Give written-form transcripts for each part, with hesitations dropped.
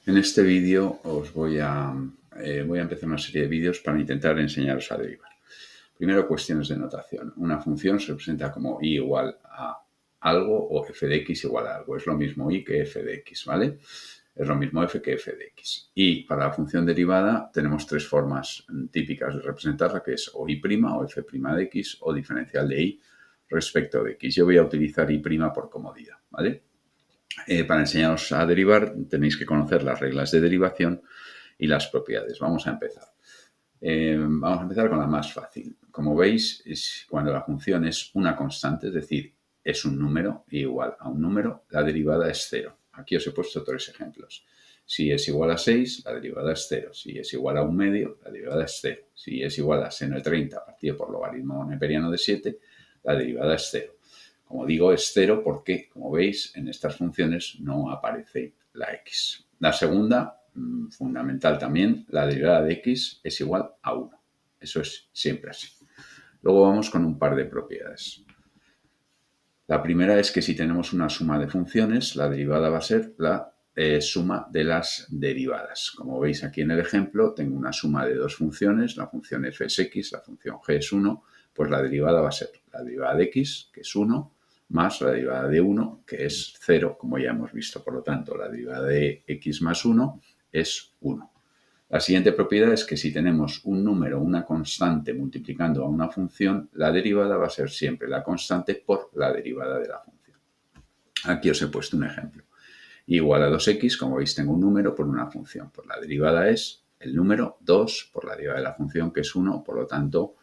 En este vídeo voy a empezar una serie de vídeos para intentar enseñaros a derivar. Primero, cuestiones de notación. Una función se representa como y igual a algo o f de x igual a algo. Es lo mismo y que f de x, ¿vale? Es lo mismo f que f de x. Y para la función derivada tenemos tres formas típicas de representarla, que es o y' o f' de x o diferencial de y respecto de x. Yo voy a utilizar y' por comodidad, ¿vale? Para enseñaros a derivar tenéis que conocer las reglas de derivación y las propiedades. Vamos a empezar. Vamos a empezar con la más fácil. Como veis, es cuando la función es una constante, es decir, es un número y igual a un número, la derivada es 0. Aquí os he puesto tres ejemplos. Si es igual a 6, la derivada es 0. Si es igual a un medio, la derivada es 0. Si es igual a seno de 30 partido por logaritmo neperiano de 7, la derivada es 0. Como digo, es 0 porque, como veis, en estas funciones no aparece la x. La segunda, fundamental también, la derivada de x es igual a 1. Eso es siempre así. Luego vamos con un par de propiedades. La primera es que si tenemos una suma de funciones, la derivada va a ser la suma de las derivadas. Como veis aquí en el ejemplo, tengo una suma de dos funciones, la función f es x, la función g es 1, pues la derivada va a ser la derivada de x, que es 1, más la derivada de 1, que es 0, como ya hemos visto. Por lo tanto, la derivada de x más 1 es 1. La siguiente propiedad es que si tenemos un número, una constante, multiplicando a una función, la derivada va a ser siempre la constante por la derivada de la función. Aquí os he puesto un ejemplo. Igual a 2x, como veis, tengo un número por una función. Pues la derivada es el número 2 por la derivada de la función, que es 1, por lo tanto,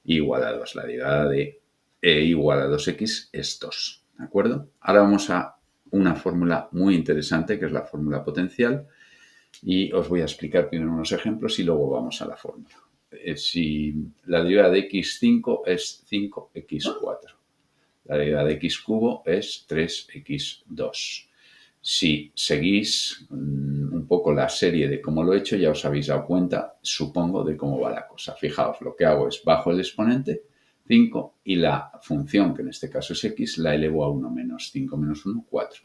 igual a 2. La derivada de igual a 2x es 2. ¿De acuerdo? Ahora vamos a una fórmula muy interesante, que es la fórmula potencial. Y os voy a explicar primero unos ejemplos y luego vamos a la fórmula. Si la derivada de x5 es 5x4. La derivada de x cubo es 3x2. Si seguís un poco la serie de cómo lo he hecho, ya os habéis dado cuenta, supongo, de cómo va la cosa. Fijaos, lo que hago es bajo el exponente, 5, y la función, que en este caso es x, la elevo a 1 menos 5 menos 1, 4.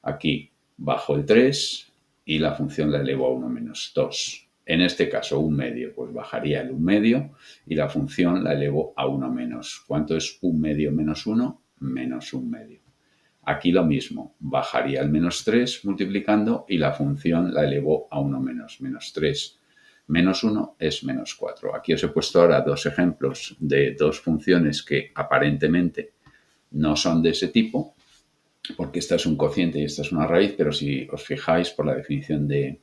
Aquí bajo el 3 y la función la elevo a 1 menos 2. En este caso, un medio, pues bajaría el 1 medio y la función la elevo a 1 menos. ¿Cuánto es 1 medio menos 1? Menos 1 medio. Aquí lo mismo, bajaría el menos 3 multiplicando y la función la elevo a 1 menos. Menos 3 menos 1 es menos 4. Aquí os he puesto ahora dos ejemplos de dos funciones que aparentemente no son de ese tipo, porque esta es un cociente y esta es una raíz, pero si os fijáis por la definición de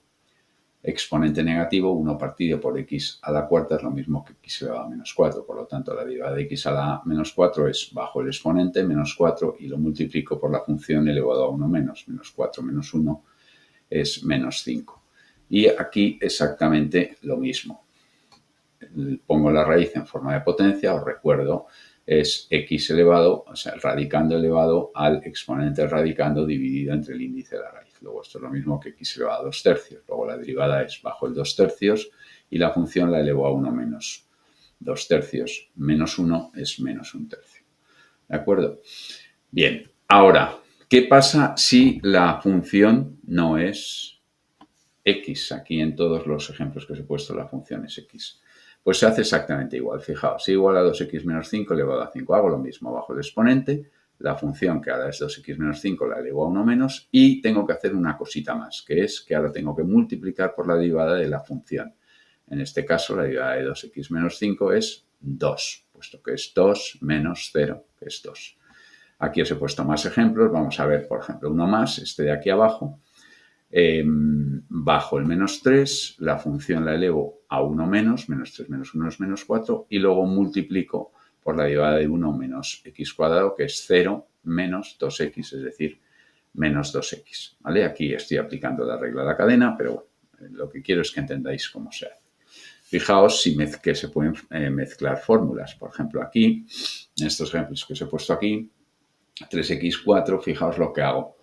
exponente negativo, 1 partido por x a la cuarta es lo mismo que x elevado a menos 4. Por lo tanto, la derivada de x a la menos 4 es bajo el exponente, menos 4, y lo multiplico por la función elevado a 1 menos. Menos 4 menos 1 es menos 5. Y aquí exactamente lo mismo. Pongo la raíz en forma de potencia, os recuerdo, es x elevado, o sea, el radicando elevado al exponente radicando dividido entre el índice de la raíz. Luego esto es lo mismo que x elevado a 2 tercios. Luego la derivada es bajo el 2 tercios y la función la elevo a 1 menos 2 tercios. Menos 1 es menos 1 tercio. ¿De acuerdo? Bien, ahora, ¿qué pasa si la función no es x? Aquí en todos los ejemplos que os he puesto la función es x. Pues se hace exactamente igual. Fijaos, si igual a 2x menos 5 elevado a 5. Hago lo mismo bajo el exponente. La función que ahora es 2x menos 5 la elevo a 1 menos. Y tengo que hacer una cosita más, que es que ahora tengo que multiplicar por la derivada de la función. En este caso, la derivada de 2x menos 5 es 2, puesto que es 2 menos 0, que es 2. Aquí os he puesto más ejemplos. Vamos a ver, por ejemplo, uno más, este de aquí abajo. Bajo el menos 3, la función la elevo a 1 menos 3 menos 1 es menos 4, y luego multiplico por la derivada de 1 menos x cuadrado, que es 0 menos 2x, es decir, menos 2x. ¿Vale? Aquí estoy aplicando la regla de la cadena, pero lo que quiero es que entendáis cómo se hace. Fijaos que se pueden mezclar fórmulas. Por ejemplo, aquí, en estos ejemplos que os he puesto aquí, 3x4, fijaos lo que hago.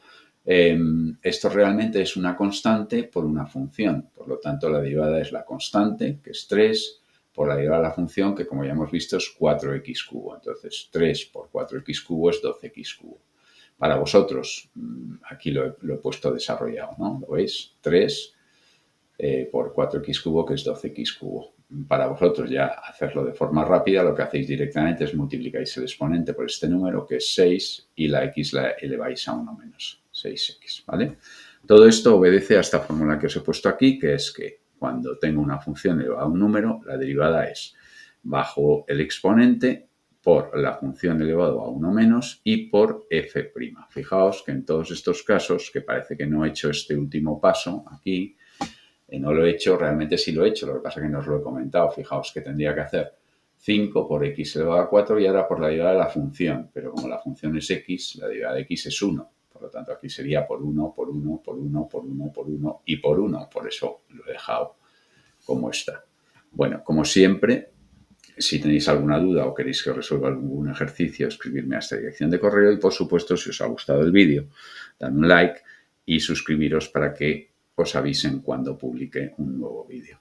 Esto realmente es una constante por una función. Por lo tanto, la derivada es la constante, que es 3, por la derivada de la función, que como ya hemos visto es 4x cubo. Entonces, 3 por 4x cubo es 12x cubo. Para vosotros, aquí lo he puesto desarrollado, ¿no? ¿Lo veis? 3 por 4x cubo, que es 12x cubo. Para vosotros ya hacerlo de forma rápida, lo que hacéis directamente es multiplicáis el exponente por este número, que es 6, y la x la eleváis a 1 menos 6x, ¿vale? Todo esto obedece a esta fórmula que os he puesto aquí, que es que cuando tengo una función elevada a un número, la derivada es bajo el exponente por la función elevado a 1 menos y por f'. Fijaos que en todos estos casos, que parece que no he hecho este último paso aquí, no lo he hecho, realmente sí lo he hecho, lo que pasa es que no os lo he comentado. Fijaos que tendría que hacer 5 por x elevado a 4 y ahora por la derivada de la función, pero como la función es x, la derivada de x es 1. Por lo tanto, aquí sería por 1, por 1, por 1, por 1, por 1 y por 1. Por eso lo he dejado como está. Bueno, como siempre, si tenéis alguna duda o queréis que os resuelva algún ejercicio, escribirme a esta dirección de correo y, por supuesto, si os ha gustado el vídeo, dadme un like y suscribiros para que os avisen cuando publique un nuevo vídeo.